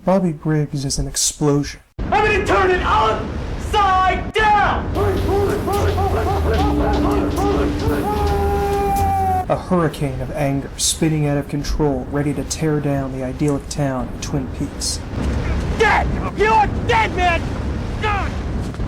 Bobby Briggs is an explosion. I'm gonna turn it upside down! A hurricane of anger spinning out of control, ready to tear down the idyllic town of Twin Peaks. Dead! You're dead, man!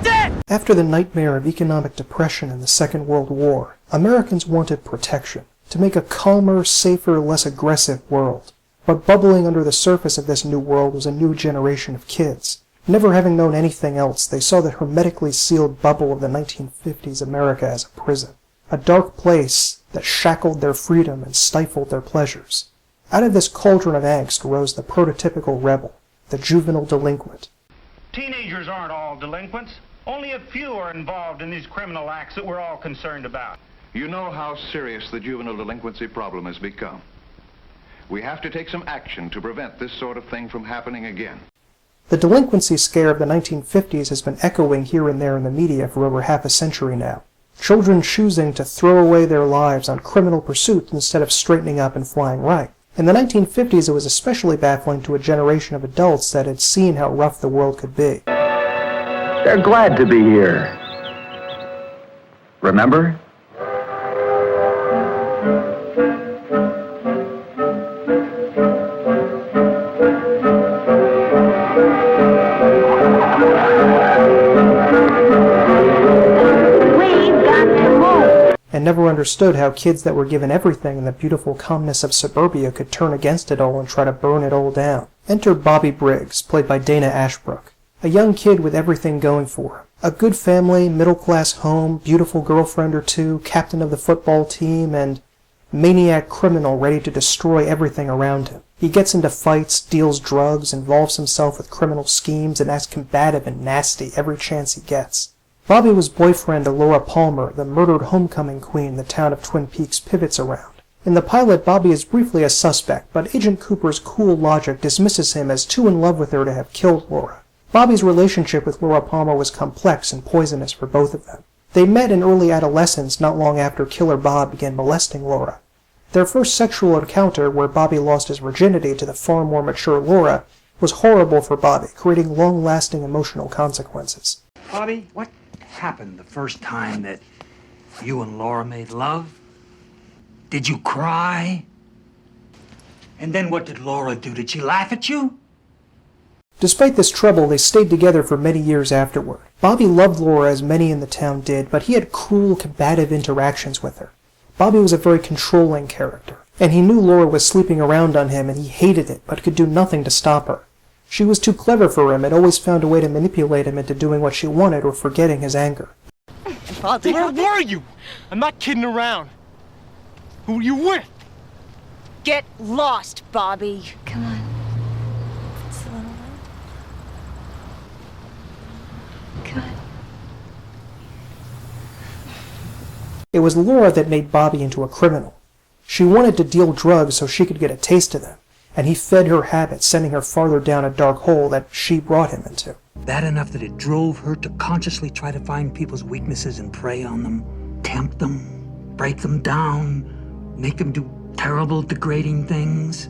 Dead! After the nightmare of economic depression in the Second World War, Americans wanted protection, to make a calmer, safer, less aggressive world. But bubbling under the surface of this new world was a new generation of kids. Never having known anything else, they saw the hermetically sealed bubble of the 1950s America as a prison. A dark place that shackled their freedom and stifled their pleasures. Out of this cauldron of angst rose the prototypical rebel, the juvenile delinquent. Teenagers aren't all delinquents. Only a few are involved in these criminal acts that we're all concerned about. You know how serious the juvenile delinquency problem has become. We have to take some action to prevent this sort of thing from happening again. The delinquency scare of the 1950s has been echoing here and there in the media for over half a century now. Children choosing to throw away their lives on criminal pursuits instead of straightening up and flying right. In the 1950s, it was especially baffling to a generation of adults that had seen how rough the world could be. They're glad to be here. Remember? And never understood how kids that were given everything in the beautiful calmness of suburbia could turn against it all and try to burn it all down. Enter Bobby Briggs, played by Dana Ashbrook. A young kid with everything going for him. A good family, middle-class home, beautiful girlfriend or two, captain of the football team, and maniac criminal ready to destroy everything around him. He gets into fights, deals drugs, involves himself with criminal schemes, and acts combative and nasty every chance he gets. Bobby was boyfriend to Laura Palmer, the murdered homecoming queen the town of Twin Peaks pivots around. In the pilot, Bobby is briefly a suspect, but Agent Cooper's cool logic dismisses him as too in love with her to have killed Laura. Bobby's relationship with Laura Palmer was complex and poisonous for both of them. They met in early adolescence not long after Killer Bob began molesting Laura. Their first sexual encounter, where Bobby lost his virginity to the far more mature Laura, was horrible for Bobby, creating long-lasting emotional consequences. Bobby, what happened the first time that you and Laura made love? Did you cry? And then what did Laura do? Did she laugh at you? Despite this trouble, they stayed together for many years afterward. Bobby loved Laura as many in the town did, but he had cruel, combative interactions with her. Bobby was a very controlling character, and he knew Laura was sleeping around on him and he hated it, but could do nothing to stop her. She was too clever for him and always found a way to manipulate him into doing what she wanted or forgetting his anger. Where were you? I'm not kidding around. Who are you with? Get lost, Bobby. Come on. It's a little low. Come on. It was Laura that made Bobby into a criminal. She wanted to deal drugs so she could get a taste of them, and he fed her habits, sending her farther down a dark hole that she brought him into. Bad enough that it drove her to consciously try to find people's weaknesses and prey on them, tempt them, break them down, make them do terrible, degrading things.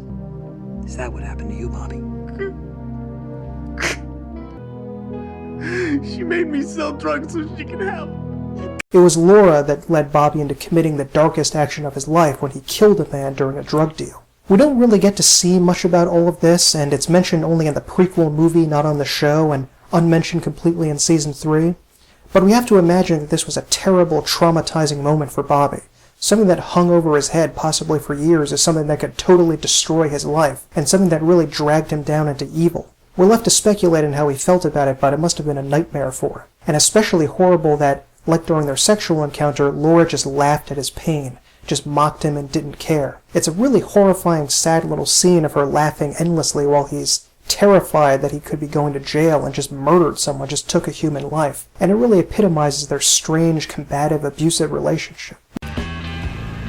Is that what happened to you, Bobby? She made me sell drugs so she could help. It was Laura that led Bobby into committing the darkest action of his life when he killed a man during a drug deal. We don't really get to see much about all of this, and it's mentioned only in the prequel movie, not on the show, and unmentioned completely in Season 3. But we have to imagine that this was a terrible, traumatizing moment for Bobby. Something that hung over his head, possibly for years, as something that could totally destroy his life, and something that really dragged him down into evil. We're left to speculate on how he felt about it, but it must have been a nightmare for him. And especially horrible that, like during their sexual encounter, Laura just laughed at his pain, just mocked him and didn't care. It's a really horrifying, sad little scene of her laughing endlessly while he's terrified that he could be going to jail and just murdered someone, just took a human life. And it really epitomizes their strange, combative, abusive relationship.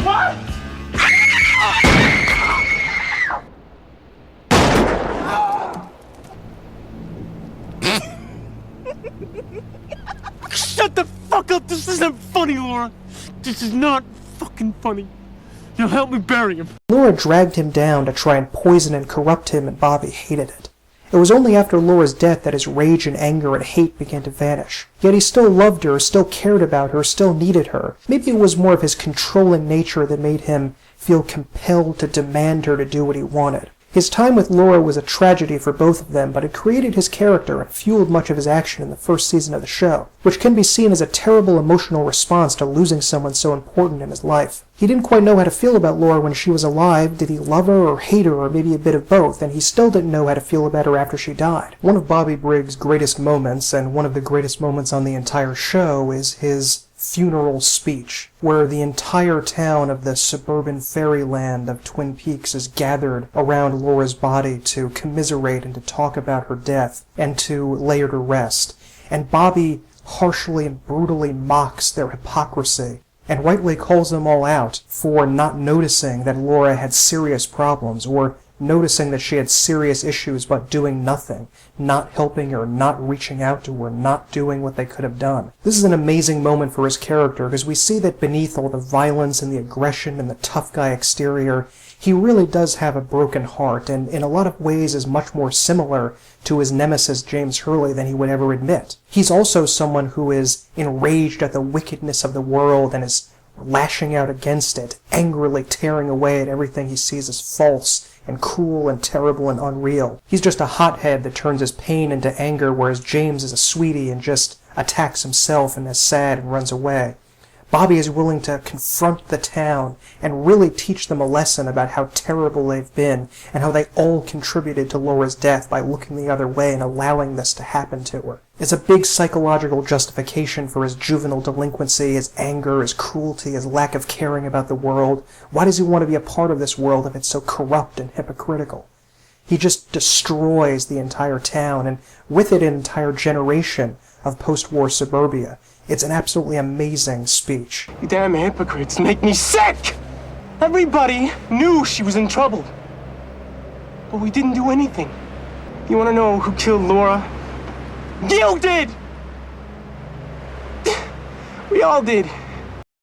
What? Shut the fuck up! This isn't funny, Laura! This is not fucking funny. You'll help me bury him. Laura dragged him down to try and poison and corrupt him, and Bobby hated it. It was only after Laura's death that his rage and anger and hate began to vanish. Yet he still loved her, still cared about her, still needed her. Maybe it was more of his controlling nature that made him feel compelled to demand her to do what he wanted. His time with Laura was a tragedy for both of them, but it created his character and fueled much of his action in the first season of the show, which can be seen as a terrible emotional response to losing someone so important in his life. He didn't quite know how to feel about Laura when she was alive. Did he love her or hate her, or maybe a bit of both? And he still didn't know how to feel about her after she died. One of Bobby Briggs' greatest moments, and one of the greatest moments on the entire show, is his funeral speech, where the entire town of the suburban fairyland of Twin Peaks is gathered around Laura's body to commiserate and to talk about her death and to lay her to rest. And Bobby harshly and brutally mocks their hypocrisy and rightly calls them all out for not noticing that Laura had serious problems, or noticing that she had serious issues but doing nothing, not helping her, not reaching out to her, not doing what they could have done. This is an amazing moment for his character, because we see that beneath all the violence and the aggression and the tough guy exterior, he really does have a broken heart, and in a lot of ways is much more similar to his nemesis James Hurley than he would ever admit. He's also someone who is enraged at the wickedness of the world and is lashing out against it, angrily tearing away at everything he sees as false and cruel and terrible and unreal. He's just a hothead that turns his pain into anger, whereas James is a sweetie and just attacks himself and is sad and runs away. Bobby is willing to confront the town and really teach them a lesson about how terrible they've been and how they all contributed to Laura's death by looking the other way and allowing this to happen to her. It's a big psychological justification for his juvenile delinquency, his anger, his cruelty, his lack of caring about the world. Why does he want to be a part of this world if it's so corrupt and hypocritical? He just destroys the entire town, and with it an entire generation of post-war suburbia. It's an absolutely amazing speech. You damn hypocrites make me sick! Everybody knew she was in trouble. But we didn't do anything. You want to know who killed Laura? You did! We all did.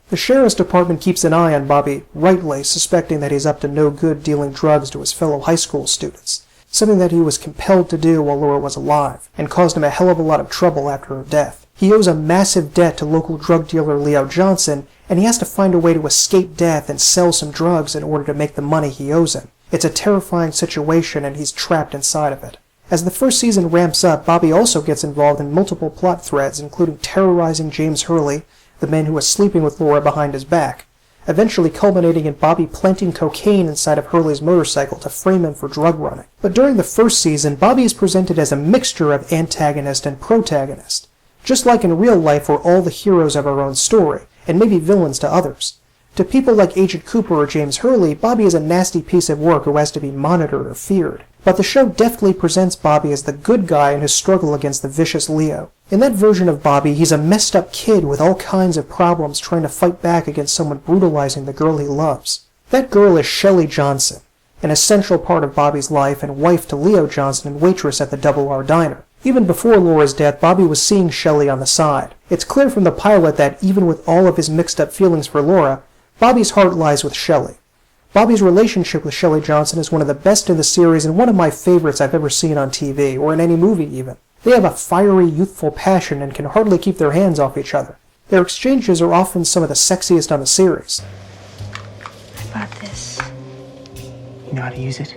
The sheriff's department keeps an eye on Bobby, rightly suspecting that he's up to no good dealing drugs to his fellow high school students, something that he was compelled to do while Laura was alive, and caused him a hell of a lot of trouble after her death. He owes a massive debt to local drug dealer Leo Johnson, and he has to find a way to escape death and sell some drugs in order to make the money he owes him. It's a terrifying situation, and he's trapped inside of it. As the first season ramps up, Bobby also gets involved in multiple plot threads, including terrorizing James Hurley, the man who was sleeping with Laura behind his back, eventually culminating in Bobby planting cocaine inside of Hurley's motorcycle to frame him for drug running. But during the first season, Bobby is presented as a mixture of antagonist and protagonist, just like in real life we're all the heroes of our own story, and maybe villains to others. To people like Agent Cooper or James Hurley, Bobby is a nasty piece of work who has to be monitored or feared. But the show deftly presents Bobby as the good guy in his struggle against the vicious Leo. In that version of Bobby, he's a messed up kid with all kinds of problems trying to fight back against someone brutalizing the girl he loves. That girl is Shelley Johnson, an essential part of Bobby's life and wife to Leo Johnson and waitress at the Double R Diner. Even before Laura's death, Bobby was seeing Shelley on the side. It's clear from the pilot that even with all of his mixed up feelings for Laura, Bobby's heart lies with Shelley. Bobby's relationship with Shelley Johnson is one of the best in the series and one of my favorites I've ever seen on TV, or in any movie even. They have a fiery, youthful passion and can hardly keep their hands off each other. Their exchanges are often some of the sexiest on the series. I bought this. You know how to use it?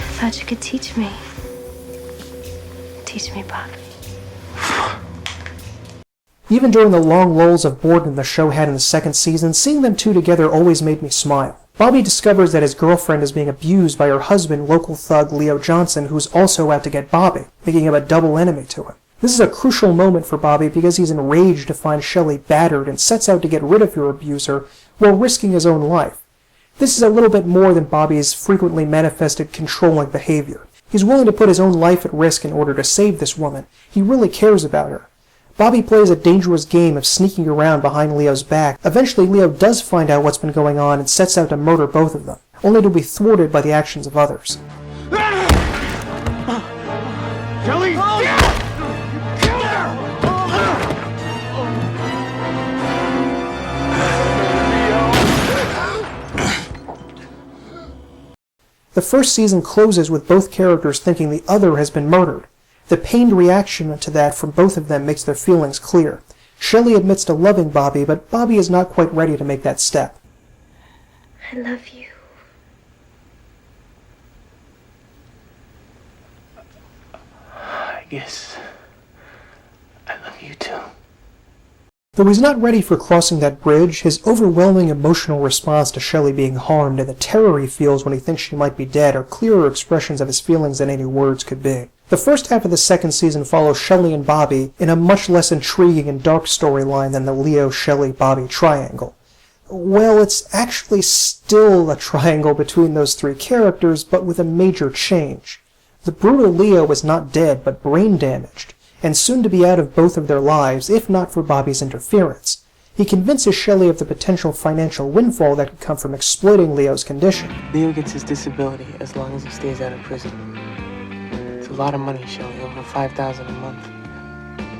I thought you could teach me. Teach me, Bobby. Even during the long lulls of boredom the show had in the second season, seeing them two together always made me smile. Bobby discovers that his girlfriend is being abused by her husband, local thug Leo Johnson, who's also out to get Bobby, making him a double enemy to him. This is a crucial moment for Bobby because he's enraged to find Shelley battered and sets out to get rid of her abuser while risking his own life. This is a little bit more than Bobby's frequently manifested controlling behavior. He's willing to put his own life at risk in order to save this woman. He really cares about her. Bobby plays a dangerous game of sneaking around behind Leo's back. Eventually, Leo does find out what's been going on and sets out to murder both of them, only to be thwarted by the actions of others. Kelly! The first season closes with both characters thinking the other has been murdered. The pained reaction to that from both of them makes their feelings clear. Shelley admits to loving Bobby, but Bobby is not quite ready to make that step. I love you. I guess I love you too. Though he's not ready for crossing that bridge, his overwhelming emotional response to Shelley being harmed and the terror he feels when he thinks she might be dead are clearer expressions of his feelings than any words could be. The first half of the second season follows Shelley and Bobby in a much less intriguing and dark storyline than the Leo-Shelley-Bobby triangle. Well, it's actually still a triangle between those three characters, but with a major change. The brutal Leo is not dead, but brain damaged, and soon to be out of both of their lives, if not for Bobby's interference. He convinces Shelley of the potential financial windfall that could come from exploiting Leo's condition. Leo gets his disability as long as he stays out of prison. It's a lot of money, Shelley, over $5,000 a month.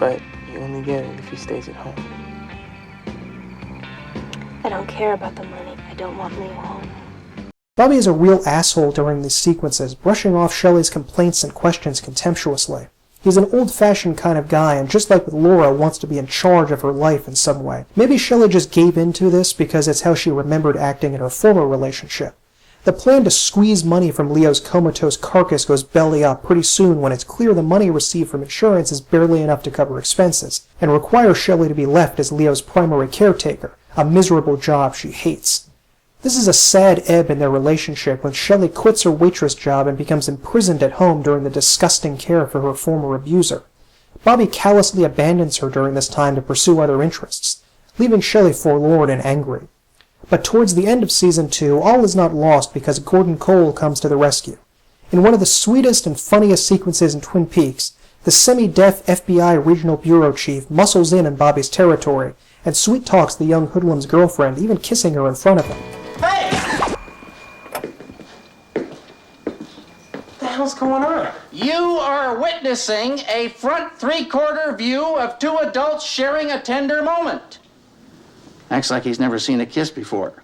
But you only get it if he stays at home. I don't care about the money. I don't want Leo home. Bobby is a real asshole during these sequences, brushing off Shelley's complaints and questions contemptuously. He's an old-fashioned kind of guy, and just like with Laura, wants to be in charge of her life in some way. Maybe Shelley just gave into this because it's how she remembered acting in her former relationship. The plan to squeeze money from Leo's comatose carcass goes belly up pretty soon when it's clear the money received from insurance is barely enough to cover expenses, and requires Shelley to be left as Leo's primary caretaker, a miserable job she hates. This is a sad ebb in their relationship when Shelley quits her waitress job and becomes imprisoned at home during the disgusting care for her former abuser. Bobby callously abandons her during this time to pursue other interests, leaving Shelley forlorn and angry. But towards the end of Season 2, all is not lost because Gordon Cole comes to the rescue. In one of the sweetest and funniest sequences in Twin Peaks, the semi-deaf FBI Regional Bureau Chief muscles in Bobby's territory and sweet-talks the young hoodlum's girlfriend, even kissing her in front of him. Hey! What the hell's going on? You are witnessing a front three-quarter view of two adults sharing a tender moment. Acts like he's never seen a kiss before.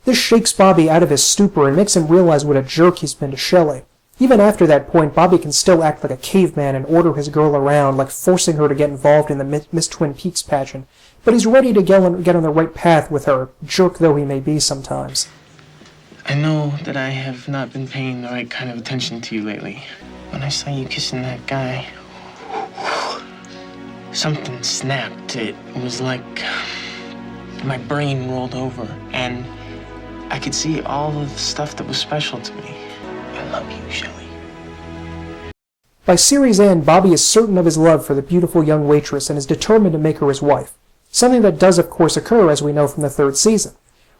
This shakes Bobby out of his stupor and makes him realize what a jerk he's been to Shelley. Even after that point, Bobby can still act like a caveman and order his girl around, like forcing her to get involved in the Miss Twin Peaks pageant, but he's ready to get on the right path with her, jerk though he may be sometimes. I know that I have not been paying the right kind of attention to you lately. When I saw you kissing that guy, something snapped. It was like my brain rolled over, and I could see all of the stuff that was special to me. I love you, Shelley. By series end, Bobby is certain of his love for the beautiful young waitress and is determined to make her his wife. Something that does, of course, occur, as we know from the third season.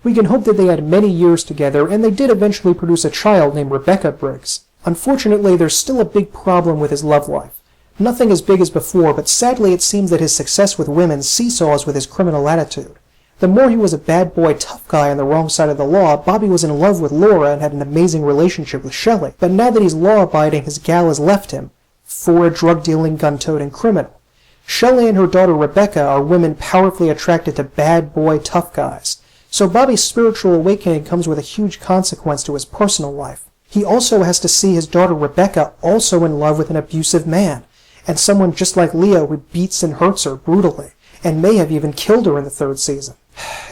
We can hope that they had many years together, and they did eventually produce a child named Rebecca Briggs. Unfortunately, there's still a big problem with his love life. Nothing as big as before, but sadly it seems that his success with women seesaws with his criminal attitude. The more he was a bad boy tough guy on the wrong side of the law, Bobby was in love with Laura and had an amazing relationship with Shelley. But now that he's law-abiding, his gal has left him for a drug-dealing, gun-toting criminal. Shelley and her daughter Rebecca are women powerfully attracted to bad boy tough guys. So Bobby's spiritual awakening comes with a huge consequence to his personal life. He also has to see his daughter Rebecca also in love with an abusive man, and someone just like Leo who beats and hurts her brutally, and may have even killed her in the third season.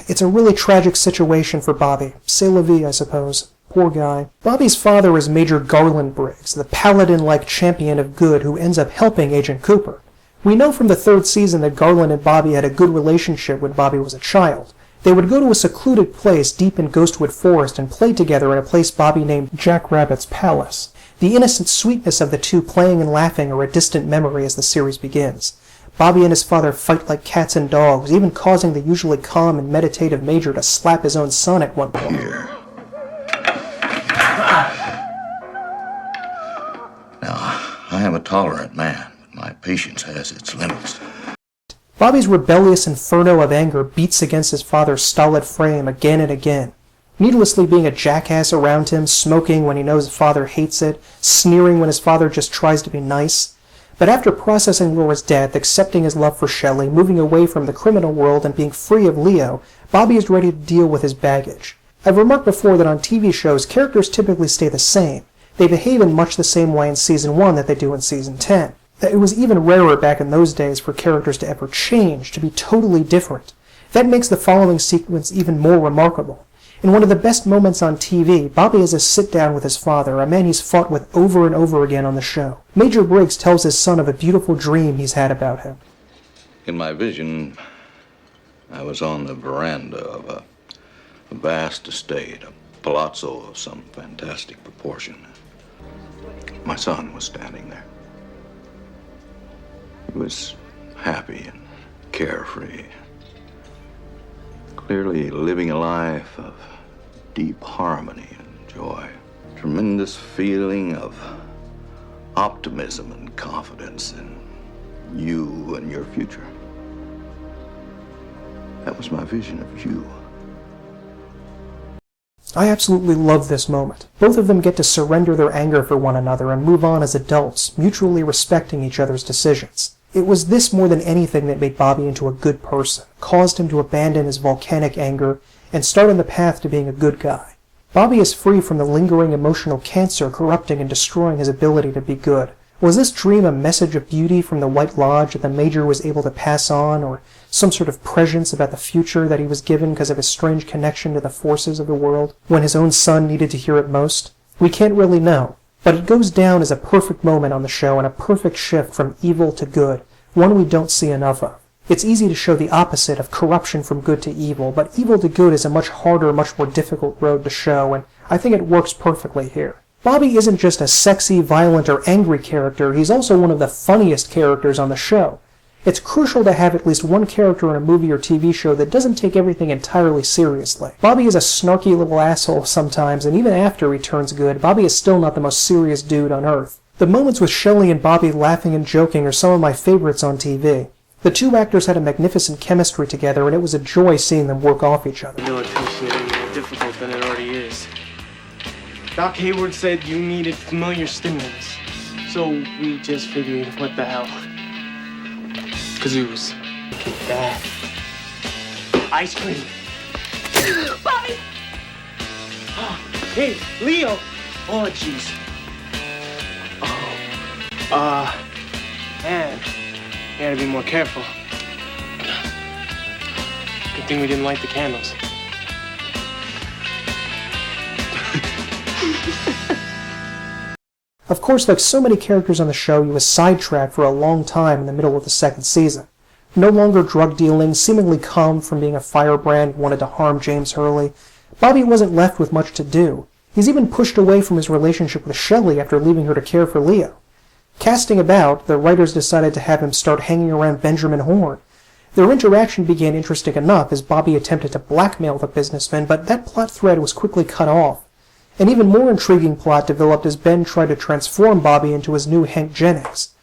It's a really tragic situation for Bobby. C'est la vie, I suppose. Poor guy. Bobby's father is Major Garland Briggs, the paladin-like champion of good who ends up helping Agent Cooper. We know from the third season that Garland and Bobby had a good relationship when Bobby was a child. They would go to a secluded place deep in Ghostwood Forest and play together in a place Bobby named Jack Rabbit's Palace. The innocent sweetness of the two playing and laughing are a distant memory as the series begins. Bobby and his father fight like cats and dogs, even causing the usually calm and meditative Major to slap his own son at one point. Here. Now, I am a tolerant man, but my patience has its limits. Bobby's rebellious inferno of anger beats against his father's stolid frame again and again, needlessly being a jackass around him, smoking when he knows his father hates it, sneering when his father just tries to be nice. But after processing Laura's death, accepting his love for Shelley, moving away from the criminal world and being free of Leo, Bobby is ready to deal with his baggage. I've remarked before that on TV shows, characters typically stay the same. They behave in much the same way in Season 1 that they do in Season 10. It was even rarer back in those days for characters to ever change, to be totally different. That makes the following sequence even more remarkable. In one of the best moments on TV, Bobby has a sit-down with his father, a man he's fought with over and over again on the show. Major Briggs tells his son of a beautiful dream he's had about him. In my vision, I was on the veranda of a vast estate, a palazzo of some fantastic proportion. My son was standing there. He was happy and carefree, clearly living a life of deep harmony and joy. Tremendous feeling of optimism and confidence in you and your future. That was my vision of you. I absolutely love this moment. Both of them get to surrender their anger for one another and move on as adults, mutually respecting each other's decisions. It was this more than anything that made Bobby into a good person, caused him to abandon his volcanic anger, and start on the path to being a good guy. Bobby is free from the lingering emotional cancer corrupting and destroying his ability to be good. Was this dream a message of beauty from the White Lodge that the Major was able to pass on, or some sort of prescience about the future that he was given because of his strange connection to the forces of the world, when his own son needed to hear it most? We can't really know, but it goes down as a perfect moment on the show and a perfect shift from evil to good, one we don't see enough of. It's easy to show the opposite of corruption from good to evil, but evil to good is a much harder, much more difficult road to show, and I think it works perfectly here. Bobby isn't just a sexy, violent, or angry character, he's also one of the funniest characters on the show. It's crucial to have at least one character in a movie or TV show that doesn't take everything entirely seriously. Bobby is a snarky little asshole sometimes, and even after he turns good, Bobby is still not the most serious dude on Earth. The moments with Shelley and Bobby laughing and joking are some of my favorites on TV. The two actors had a magnificent chemistry together, and it was a joy seeing them work off each other. You'll appreciate it more difficult than it already is. Doc Hayward said you needed familiar stimulus, so we just figured, what the hell? Kazoos. That. Ice cream. Bobby! Oh, hey, Leo! Oh, jeez. Oh, man. You gotta be more careful. Good thing we didn't light the candles. Of course, like so many characters on the show, he was sidetracked for a long time in the middle of the second season. No longer drug dealing, seemingly calm from being a firebrand who wanted to harm James Hurley, Bobby wasn't left with much to do. He's even pushed away from his relationship with Shelley after leaving her to care for Leo. Casting about, the writers decided to have him start hanging around Benjamin Horne. Their interaction began interesting enough as Bobby attempted to blackmail the businessman, but that plot thread was quickly cut off. An even more intriguing plot developed as Ben tried to transform Bobby into his new Hank Jennings.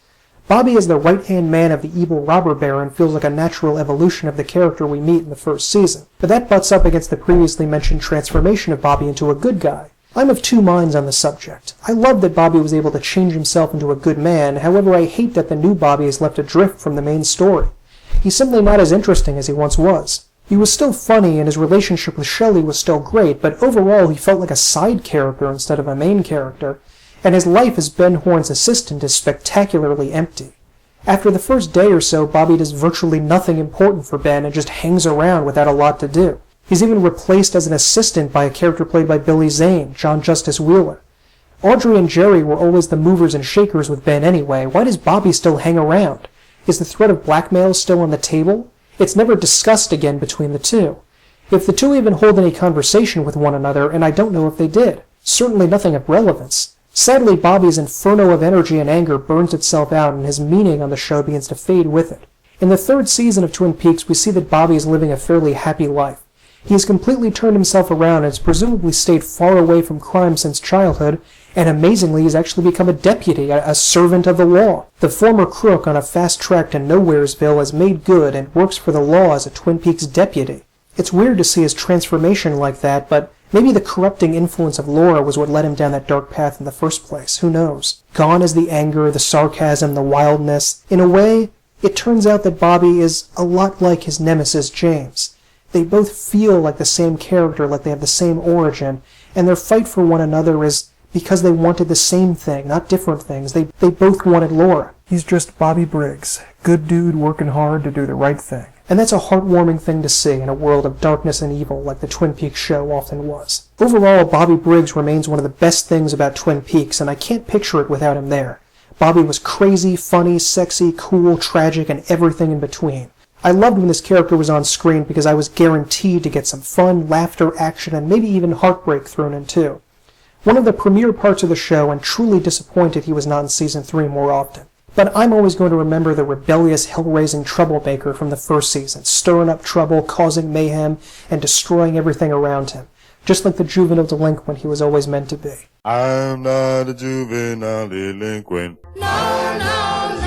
Bobby as the right-hand man of the evil robber baron feels like a natural evolution of the character we meet in the first season, but that butts up against the previously mentioned transformation of Bobby into a good guy. I'm of two minds on the subject. I love that Bobby was able to change himself into a good man, however I hate that the new Bobby is left adrift from the main story. He's simply not as interesting as he once was. He was still funny and his relationship with Shelley was still great, but overall he felt like a side character instead of a main character, and his life as Ben Horne's assistant is spectacularly empty. After the first day or so, Bobby does virtually nothing important for Ben and just hangs around without a lot to do. He's even replaced as an assistant by a character played by Billy Zane, John Justice Wheeler. Audrey and Jerry were always the movers and shakers with Ben anyway. Why does Bobby still hang around? Is the threat of blackmail still on the table? It's never discussed again between the two. If the two even hold any conversation with one another, and I don't know if they did. Certainly nothing of relevance. Sadly, Bobby's inferno of energy and anger burns itself out, and his meaning on the show begins to fade with it. In the third season of Twin Peaks, we see that Bobby is living a fairly happy life. He has completely turned himself around and has presumably stayed far away from crime since childhood, and amazingly has actually become a deputy, a servant of the law. The former crook on a fast track to Nowheresville has made good and works for the law as a Twin Peaks deputy. It's weird to see his transformation like that, but maybe the corrupting influence of Laura was what led him down that dark path in the first place. Who knows? Gone is the anger, the sarcasm, the wildness. In a way, it turns out that Bobby is a lot like his nemesis James. They both feel like the same character, like they have the same origin, and their fight for one another is because they wanted the same thing, not different things. They both wanted Laura. He's just Bobby Briggs, good dude working hard to do the right thing. And that's a heartwarming thing to see in a world of darkness and evil like the Twin Peaks show often was. Overall, Bobby Briggs remains one of the best things about Twin Peaks, and I can't picture it without him there. Bobby was crazy, funny, sexy, cool, tragic, and everything in between. I loved when this character was on screen because I was guaranteed to get some fun, laughter, action, and maybe even heartbreak thrown in too. One of the premier parts of the show, and truly disappointed he was not in Season 3 more often. But I'm always going to remember the rebellious, hell-raising troublemaker from the first season, stirring up trouble, causing mayhem, and destroying everything around him. Just like the juvenile delinquent he was always meant to be. I'm not a juvenile delinquent. No, no, no.